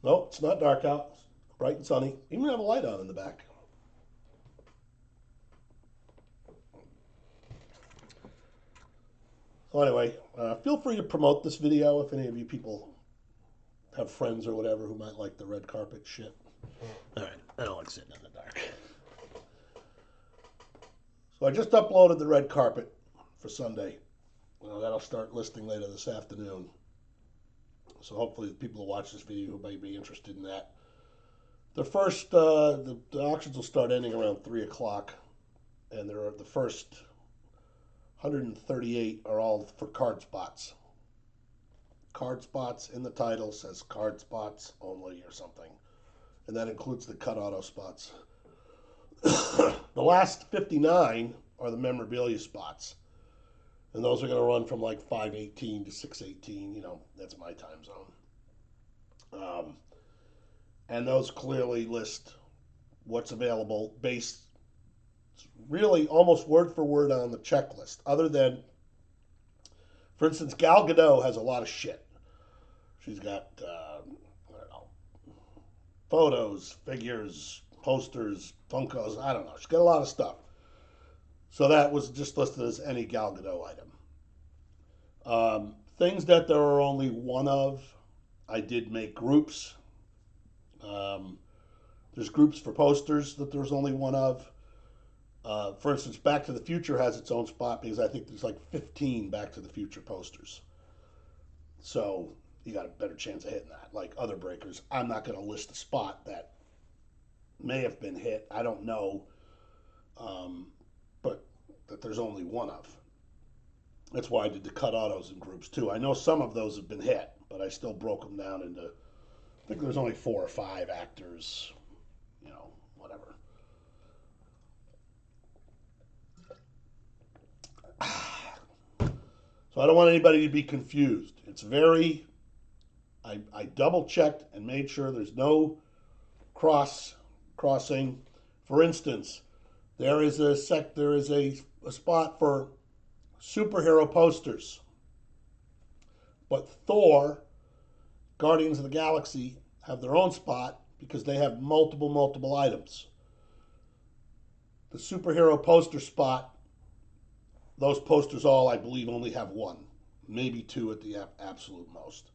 No, it's not dark out. It's bright and sunny. Even have a light on in the back. So anyway, feel free to promote this video if any of you people have friends or whatever who might like the red carpet shit. All right, I don't like sitting in the dark. So I just uploaded the red carpet for Sunday. That'll start listing later this afternoon. So hopefully the people who watch this video who may be interested in that. The first, the auctions will start ending around 3 o'clock, and there are the first 138 are all for card spots. Card spots in the title says card spots only or something, and that includes the cut auto spots. The last 59 are the memorabilia spots, and those are going to run from like 5:18 to 6:18. That's my time zone. And those clearly list what's available based really almost word for word on the checklist. Other than, for instance, Gal Gadot has a lot of shit. She's got I don't know, photos, figures, posters, Funkos. I don't know. She's got a lot of stuff. So that was just listed as any Gal Gadot item. Things that there are only one of, I did make groups. There's groups for posters that there's only one of. For instance, Back to the Future has its own spot because I think there's like 15 Back to the Future posters. So you got a better chance of hitting that. Like other breakers, I'm not going to list a spot that may have been hit. I don't know, but that there's only one of. That's why I did the cut autos in groups too. I know some of those have been hit, but I still broke them down into. I think there's only 4 or 5 actors. Whatever. So I don't want anybody to be confused. It's very. I double checked and made sure there's no crossing. For instance, there is a spot for superhero posters, but Thor, Guardians of the Galaxy have their own spot because they have multiple items. The superhero poster spot, those posters all, I believe, only have one, maybe 2 at the absolute most.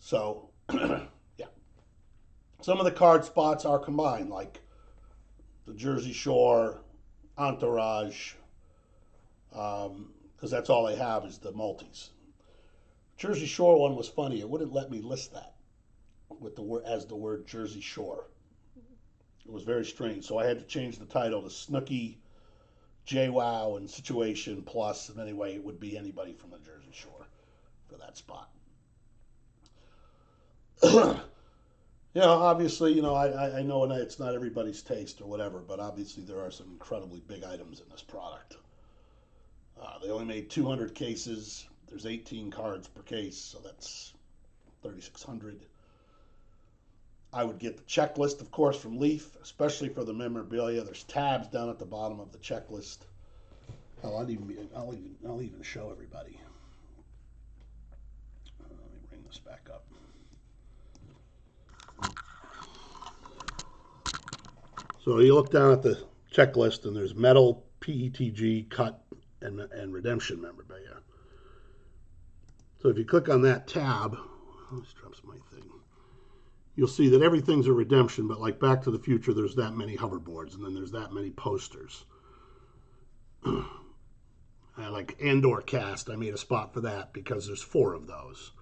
So, yeah. Some of the card spots are combined, like the Jersey Shore, Entourage, because that's all they have is the multis. Jersey Shore one was funny. It wouldn't let me list that with the word as the word Jersey Shore. It was very strange. So I had to change the title to Snooki, JWoww, and Situation Plus. And anyway, it would be anybody from the Jersey Shore for that spot. Obviously, I know it's not everybody's taste or whatever, but obviously there are some incredibly big items in this product. They only made 200 cases. There's 18 cards per case, so that's 3,600. I would get the checklist, of course, from Leaf, especially for the memorabilia. There's tabs down at the bottom of the checklist. Hell, I'll even show everybody. Let me bring this back up. So you look down at the checklist, and there's metal, PETG, cut, and redemption memorabilia. So if you click on that tab, this drops my thing. You'll see that everything's a redemption, but like Back to the Future, there's that many hoverboards, and then there's that many posters. Like Andor Cast, I made a spot for that because there's 4 of those.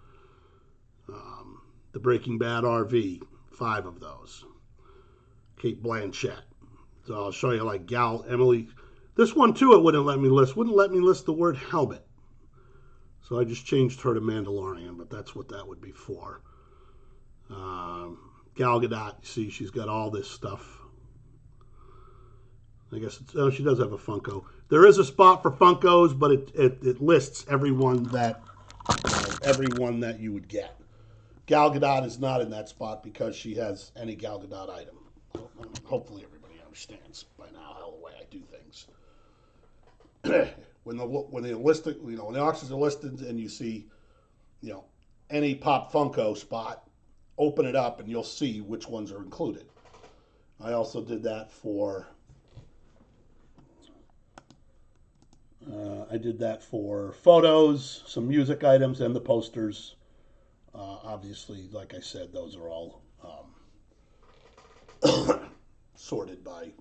The Breaking Bad RV, 5 of those. Kate Blanchett. So I'll show you like Emily. This one too, it wouldn't let me list the word helmet. So I just changed her to Mandalorian, but that's what that would be for. Gal Gadot, you see, she's got all this stuff. I guess she does have a Funko. There is a spot for Funkos, but it lists everyone that you would get. Gal Gadot is not in that spot because she has any Gal Gadot item. Hopefully everybody understands by now how the way I do things. when the auctions are listed and you see, any Pop Funko spot, open it up and you'll see which ones are included. I also did that for photos, some music items, and the posters. Obviously, like I said, those are all sorted by,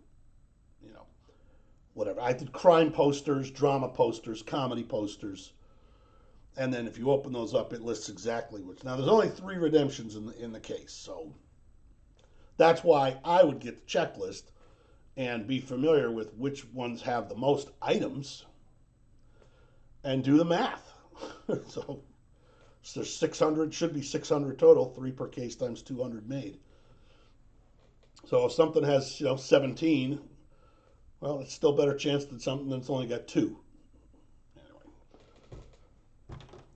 whatever. I did crime posters, drama posters, comedy posters, and then if you open those up, it lists exactly which. Now, there's only 3 redemptions in the case, so that's why I would get the checklist and be familiar with which ones have the most items and do the math. so, so there's 600, should be 600 total, 3 per case times 200 made. So if something has 17, well, it's still a better chance than something that's only got 2.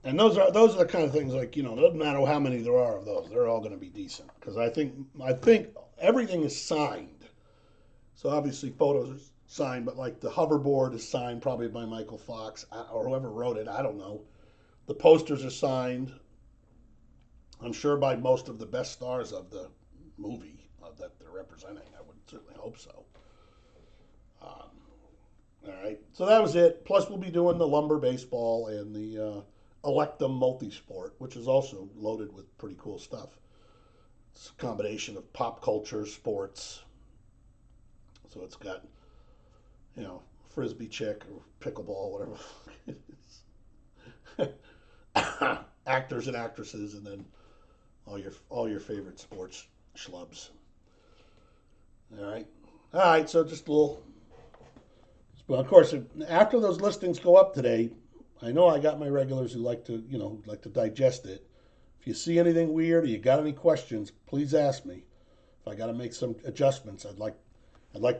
And those are the kind of things, like, it doesn't matter how many there are of those, they're all going to be decent, because I think everything is signed. So obviously photos are signed, but like the hoverboard is signed probably by Michael Fox or whoever wrote it. I don't know. The posters are signed, I'm sure, by most of the best stars of the movie that they're representing. I would certainly hope so. All right, so that was it. Plus, we'll be doing the lumber baseball and the Electum multisport, which is also loaded with pretty cool stuff. It's a combination of pop culture, sports. So it's got, frisbee chick or pickleball, whatever it is. Actors and actresses, and then all your favorite sports schlubs. All right. So just a little. Well, of course, after those listings go up today, I know I got my regulars who like to digest it. If you see anything weird or you got any questions, please ask me. If I got to make some adjustments, I'd like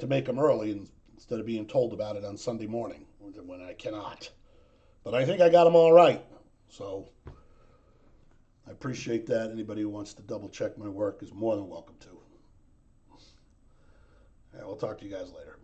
to make them early instead of being told about it on Sunday morning when I cannot. But I think I got them all right. So I appreciate that. Anybody who wants to double check my work is more than welcome to. All right, we'll talk to you guys later.